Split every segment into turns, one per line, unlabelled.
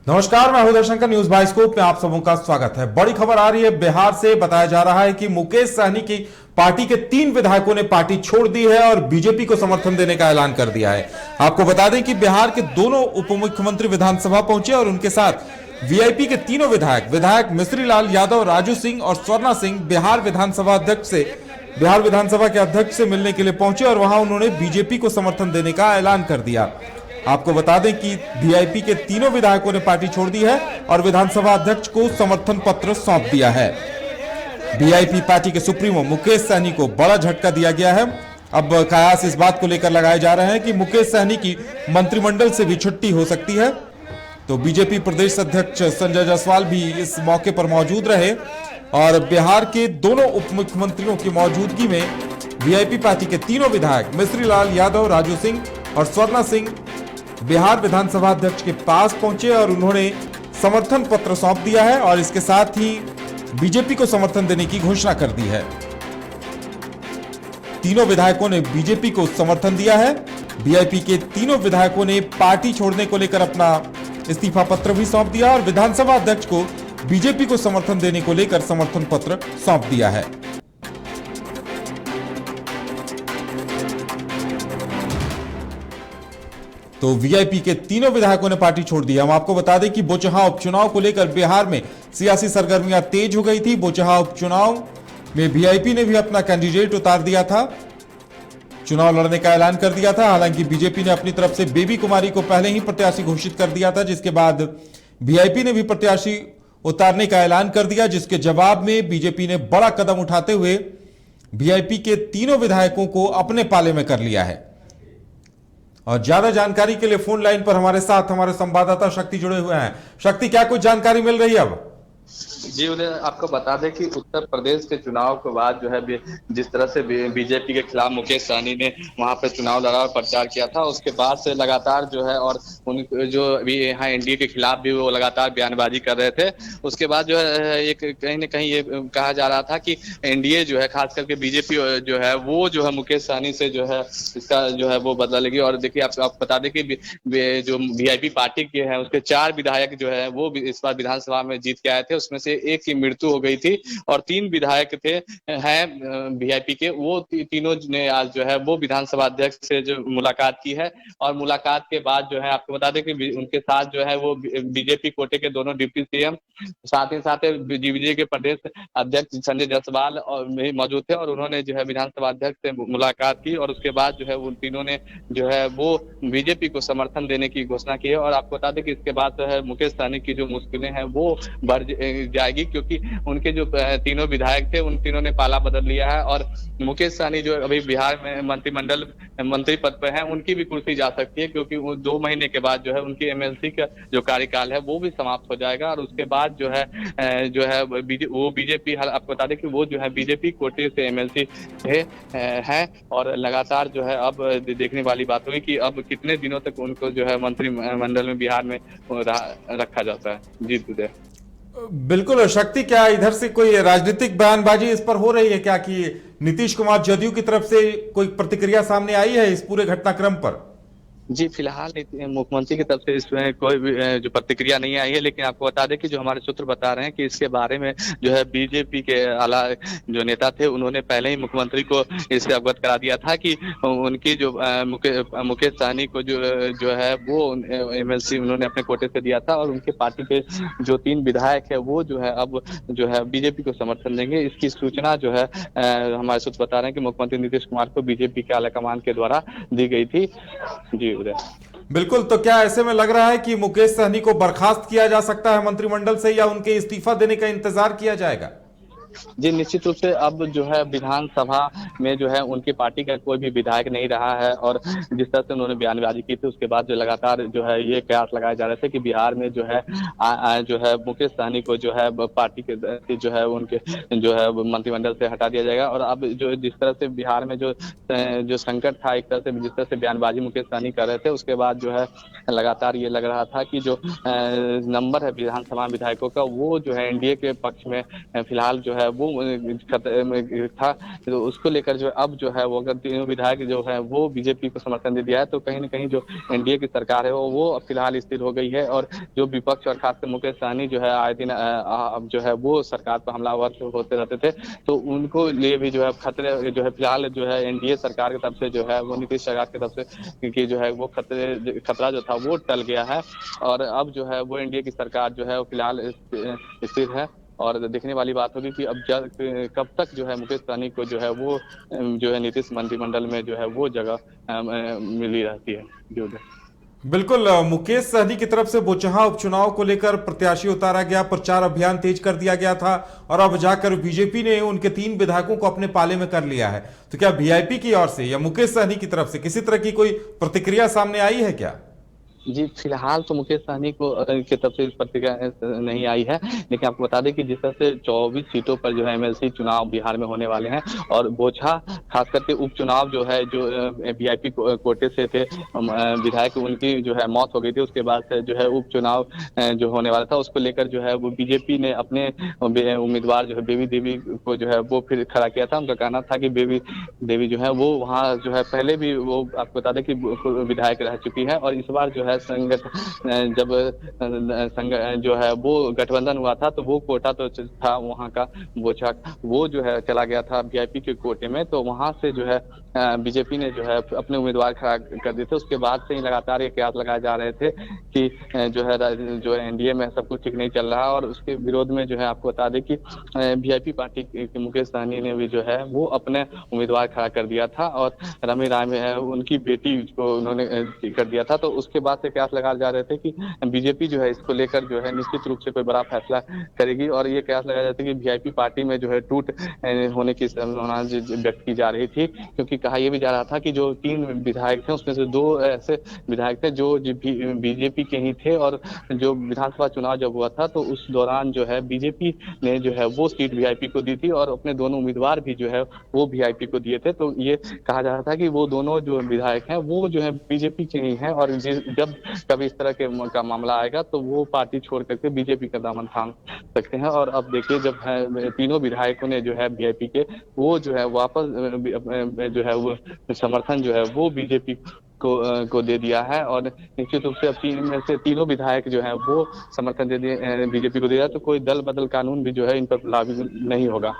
नमस्कार, मैं हूं दर्शंकर। न्यूज बाइस्कोप में आप सबों का स्वागत है। बड़ी खबर आ रही है बिहार से। बताया जा रहा है कि मुकेश सहनी की पार्टी के 3 विधायकों ने पार्टी छोड़ दी है और बीजेपी को समर्थन देने का ऐलान कर दिया है। आपको बता दें कि बिहार के दोनों उप मुख्यमंत्री विधानसभा पहुंचे और उनके साथ वीआईपी के तीनों विधायक मिश्री लाल यादव, राजू सिंह और स्वर्णा सिंह बिहार विधानसभा के अध्यक्ष से मिलने के लिए पहुंचे और वहां उन्होंने बीजेपी को समर्थन देने का ऐलान कर दिया। आपको बता दें कि वीआईपी के तीनों विधायकों ने पार्टी छोड़ दी है और विधानसभा अध्यक्ष को समर्थन पत्र सौंप दिया है। वीआईपी पार्टी के सुप्रीमो मुकेश सहनी को बड़ा झटका दिया गया है। अब कयास इस बात को लेकर लगाए जा रहे हैं कि मुकेश सहनी की मंत्रिमंडल से भी छुट्टी हो सकती है। तो बीजेपी प्रदेश अध्यक्ष संजय जायसवाल भी इस मौके पर मौजूद रहे और बिहार के दोनों उप मुख्यमंत्रियों की मौजूदगी में वीआईपी पार्टी के तीनों विधायक मिश्री लाल यादव, राजू सिंह और स्वर्णा सिंह बिहार विधानसभा अध्यक्ष के पास पहुंचे और उन्होंने समर्थन पत्र सौंप दिया है और इसके साथ ही बीजेपी को समर्थन देने की घोषणा कर दी है। तीनों विधायकों ने बीजेपी को समर्थन दिया है। वीआईपी के तीनों विधायकों ने पार्टी छोड़ने को लेकर अपना इस्तीफा पत्र भी सौंप दिया और विधानसभा अध्यक्ष को बीजेपी को समर्थन देने को लेकर समर्थन पत्र सौंप दिया है। तो वीआईपी के तीनों विधायकों ने पार्टी छोड़ दी। हम आपको बता दें कि बोचहा उपचुनाव को लेकर बिहार में सियासी सरगर्मियां तेज हो गई थी। बोचहा उपचुनाव में वीआईपी ने भी अपना कैंडिडेट उतार दिया था, चुनाव लड़ने का ऐलान कर दिया था। हालांकि बीजेपी ने अपनी तरफ से बेबी कुमारी को पहले ही प्रत्याशी घोषित कर दिया था, जिसके बाद वीआईपी ने भी प्रत्याशी उतारने का ऐलान कर दिया, जिसके जवाब में बीजेपी ने बड़ा कदम उठाते हुए वीआईपी के तीनों विधायकों को अपने पाले में कर लिया है। और ज्यादा जानकारी के लिए फोन लाइन पर हमारे साथ हमारे संवाददाता शक्ति जुड़े हुए हैं। शक्ति, क्या कुछ जानकारी मिल रही है अब?
जी उन्हें आपको बता दें कि उत्तर प्रदेश के चुनाव के बाद जो है जिस तरह से बीजेपी के खिलाफ मुकेश सहनी ने वहां पे चुनाव लड़ा और प्रचार किया था, उसके बाद से लगातार जो है और उन जो भी यहाँ एनडीए के खिलाफ भी वो लगातार बयानबाजी कर रहे थे। उसके बाद जो है एक कहीं ना कहीं ये कहा जा रहा था कि एनडीए जो है खास करके बीजेपी जो है वो जो है मुकेश सहनी से जो है इसका जो है वो बदला लेगी। और देखिए आप बता दें कि जो वीआईपी पार्टी के हैं उसके 4 विधायक जो है वो इस बार विधानसभा में जीत के आए थे। उसमें से एक की मृत्यु हो गई थी और 3 विधायक थे हैं वीआईपी के, वो तीनों ने आज जो है वो विधानसभा अध्यक्ष से जो मुलाकात की है। और मुलाकात के बाद जो है आपको बता दें कि उनके साथ जो है वो बीजेपी कोटे के दोनों डिप्टी सीएम, साथ ही साथ बीजेपी के प्रदेश अध्यक्ष संजय जायसवाल और भी मौजूद थे और उन्होंने जो है विधानसभा अध्यक्ष से मुलाकात की और उसके बाद जो है उन तीनों ने जो है वो बीजेपी को समर्थन देने की घोषणा की है। और आपको बता दें कि इसके बाद जो है मुकेश सहनी की जो मुश्किलें हैं वो बढ़ जाएगी, क्योंकि उनके जो तीनों विधायक थे उन तीनों ने पाला बदल लिया है और मुकेश सहनी जो अभी बिहार में मंत्रिमंडल मंत्री पद पर हैं उनकी भी कुर्सी जा सकती है, क्योंकि वो 2 महीने के बाद जो है उनकी एमएलसी का जो कार्यकाल है वो भी समाप्त हो जाएगा और उसके बाद जो है वो बीजेपी, आपको बता दें कि वो जो है बीजेपी कोटे से एमएलसी है और लगातार जो है अब देखने वाली बात हुई कि अब कितने दिनों तक उनको जो है मंत्रिमंडल में बिहार में रखा जाता है। जी उदय।
बिल्कुल। शक्ति, क्या इधर से कोई राजनीतिक बयानबाजी इस पर हो रही है क्या कि नीतीश कुमार जदयू की तरफ से कोई प्रतिक्रिया सामने आई है इस पूरे घटनाक्रम पर?
जी फिलहाल मुख्यमंत्री की तरफ से इसमें कोई भी जो प्रतिक्रिया नहीं आई है, लेकिन आपको बता दें कि जो हमारे सूत्र बता रहे हैं कि इसके बारे में जो है बीजेपी के आला जो नेता थे उन्होंने पहले ही मुख्यमंत्री को इससे अवगत करा दिया था कि उनकी जो मुकेश सहनी को जो है वो एमएलसी उन्होंने अपने कोटे से दिया था और उनके पार्टी के जो 3 विधायक है वो जो है अब जो है बीजेपी को समर्थन देंगे। इसकी सूचना जो है हमारे सूत्र बता रहे हैं कि मुख्यमंत्री नीतीश कुमार को बीजेपी के आलाकमान के द्वारा दी गई थी। जी
बिल्कुल। तो क्या ऐसे में लग रहा है कि मुकेश सहनी को बर्खास्त किया जा सकता है मंत्रिमंडल से या उनके इस्तीफा देने का इंतजार किया जाएगा?
जी निश्चित रूप से अब जो है विधानसभा में जो है उनकी पार्टी का कोई भी विधायक नहीं रहा है और जिस तरह से उन्होंने बयानबाजी की थी उसके बाद जो लगातार जो है ये कयास लगाए जा रहे थे कि बिहार में जो है मुकेश सहनी को जो है पार्टी के जो है उनके जो है मंत्रिमंडल से हटा दिया जाएगा। और अब जो जिस तरह से बिहार में जो संकट था, एक तरह से जिस तरह से बयानबाजी मुकेश सहनी कर रहे थे, उसके बाद जो है लगातार ये लग रहा था कि जो नंबर है विधानसभा विधायकों का वो जो है एनडीए के पक्ष में फिलहाल जो है वो खतरे में था, तो उसको लेकर जो अब जो है वो अगर तीनों विधायक जो है वो बीजेपी को समर्थन दे दिया है, तो कहीं ना कहीं जो एनडीए की सरकार है वो अब फिलहाल स्थिर हो गई है। और जो विपक्ष और खासकर मुकेश सहनी जो है आए दिन अब जो है वो सरकार पर हमलावर होते रहते थे, तो उनको लिए भी जो है खतरे जो है फिलहाल जो है एनडीए सरकार की तरफ से जो है वो नीतीश सरकार की तरफ से कि जो है वो खतरा जो था वो टल गया है। और अब जो है वो एनडीए की सरकार जो है वो फिलहाल स्थिर है। और देखने वाली बात होगी कि अब कब तक जो है मुकेश सहनी को जो है वो जो है नीतीश मंत्रिमंडल में जो है वो जगह मिली रहती है। जो
बिल्कुल, मुकेश सहनी की तरफ से बोचहां उपचुनाव को लेकर प्रत्याशी उतारा गया, प्रचार अभियान तेज कर दिया गया था और अब जाकर बीजेपी ने उनके 3 विधायकों को अपने पाले में कर लिया है। तो क्या वीआईपी की ओर से या मुकेश सहनी की तरफ से किसी तरह की कोई प्रतिक्रिया सामने आई है क्या?
जी, फिलहाल तो मुकेश सहनी को की तरफ से प्रतिक्रिया नहीं आई है, लेकिन आपको बता दें कि जिस तरह से 24 सीटों पर जो है एमएलसी चुनाव बिहार में होने वाले हैं और बोचहा खास करके उपचुनाव जो है जो वीआईपी कोटे से थे विधायक, उनकी जो है मौत हो गई थी, उसके बाद से जो है उपचुनाव जो होने वाला था उसको लेकर जो है वो बीजेपी ने अपने उम्मीदवार जो है बेबी देवी को जो है वो फिर खड़ा किया था। उनका कहना था कि बेबी देवी जो है वो वहाँ जो है पहले भी वो आपको बता दें कि विधायक रह चुकी है और इस बार जो है जब संग जो है वो गठबंधन हुआ था तो वो कोटा तो था वहाँ का बोचहा, वो जो है चला गया था वीआईपी के कोटे में, तो वहाँ से जो है बीजेपी ने जो है अपने उम्मीदवार खड़ा कर दिए थे। उसके बाद से ही लगातार ये कयास लगाए जा रहे थे कि जो है एनडीए में सब कुछ ठीक नहीं चल रहा और उसके विरोध में जो है आपको बता दें कि वीआईपी पार्टी के मुकेश सहनी ने भी जो है वो अपने उम्मीदवार खड़ा कर दिया था और रमी राय में है उनकी बेटी को उन्होंने कर दिया था। तो उसके बाद से कयास लगाए जा रहे थे कि बीजेपी जो है इसको लेकर जो है निश्चित रूप से कोई बड़ा फैसला करेगी और ये कयास लगाया जाता है कि वीआईपी पार्टी में जो है टूट होने की संभावना व्यक्त की जा रही थी, क्योंकि कहा यह भी जा रहा था कि जो 3 विधायक थे उसमें से 2 ऐसे विधायक थे जो बीजेपी के ही थे और जो विधानसभा चुनाव जब हुआ था तो उस दौरान जो है बीजेपी ने जो है वो सीट वीआईपी को दी थी और अपने दोनों उम्मीदवार भी जो है वो वीआईपी को दिए थे। तो ये कहा जा रहा था कि वो दोनों जो विधायक हैं वो जो है बीजेपी के ही हैं और जब कभी इस तरह का मामला आएगा तो वो पार्टी छोड़ करके बीजेपी का दामन थाम सकते हैं। और अब देखिए जब है तीनों विधायकों ने जो है वीआईपी के वो जो है वापस जो है वो समर्थन जो है वो बीजेपी को दे दिया है और निश्चित रूप से अब 3 में से तीनों विधायक जो है वो समर्थन दे दिए बीजेपी को दे दिया, तो कोई दल बदल कानून भी जो है इन पर लागू नहीं होगा।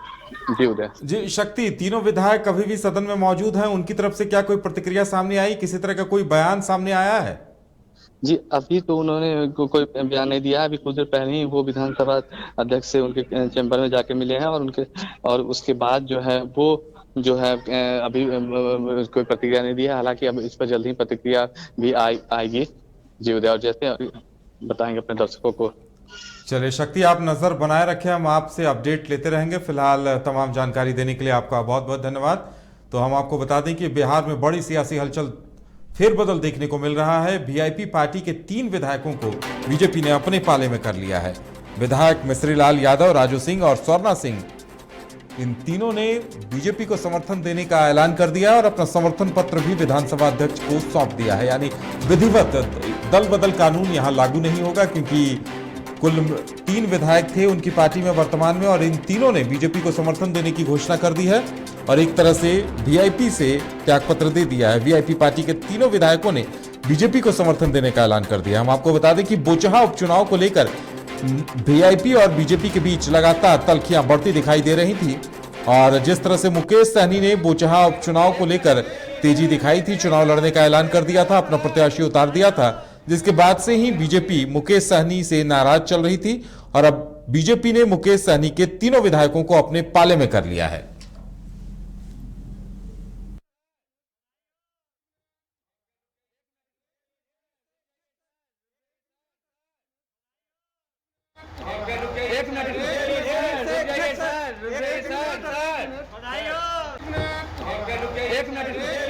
जी उदय
जी शक्ति, तीनों विधायक अभी भी सदन में मौजूद हैं, उनकी तरफ से क्या कोई प्रतिक्रिया सामने आई, किसी तरह का कोई बयान सामने आया है?
जी, अभी तो उन्होंने कोई बयान नहीं दिया। अभी कुछ देर पहले ही वो विधानसभा अध्यक्ष से उनके चैम्बर में जाके मिले हैं और उसके बाद जो है वो जो है अभी कोई प्रतिक्रिया नहीं दिया। हालांकि अब इस पर जल्द ही प्रतिक्रिया भी आएगी। जी उदय, और जैसे बताएंगे अपने दर्शकों को।
चलिए शक्ति, आप नजर बनाए रखें, हम आपसे अपडेट लेते रहेंगे। फिलहाल तमाम जानकारी देने के लिए आपका बहुत बहुत धन्यवाद। तो हम आपको बता दें कि बिहार में बड़ी सियासी हलचल फेरबदल देखने को मिल रहा है। वीआईपी पार्टी के 3 विधायकों को बीजेपी ने अपने पाले में कर लिया है। विधायक मिश्रीलाल यादव, राजू सिंह और स्वर्णा सिंह, इन तीनों ने बीजेपी को समर्थन देने का ऐलान कर दिया और अपना समर्थन पत्र भी विधानसभा अध्यक्ष को सौंप दिया है। यानी विधिवत दल बदल कानून यहां लागू नहीं होगा, क्योंकि कुल 3 विधायक थे उनकी पार्टी में वर्तमान में और इन तीनों ने बीजेपी को समर्थन देने की घोषणा कर दी है और एक तरह से वीआईपी से त्यागपत्र दे दिया है। वीआईपी पार्टी के तीनों विधायकों ने बीजेपी को समर्थन देने का ऐलान कर दिया। हम आपको बता दें कि बोचहा उपचुनाव को लेकर वीआईपी और बीजेपी के बीच लगातार तल्खियां बढ़ती दिखाई दे रही थी और जिस तरह से मुकेश सहनी ने बोचहा उपचुनाव को लेकर तेजी दिखाई थी, चुनाव लड़ने का ऐलान कर दिया था, अपना प्रत्याशी उतार दिया था, जिसके बाद से ही बीजेपी मुकेश सहनी से नाराज चल रही थी और अब बीजेपी ने मुकेश सहनी के तीनों विधायकों को अपने पाले में कर लिया है।
एक मिनट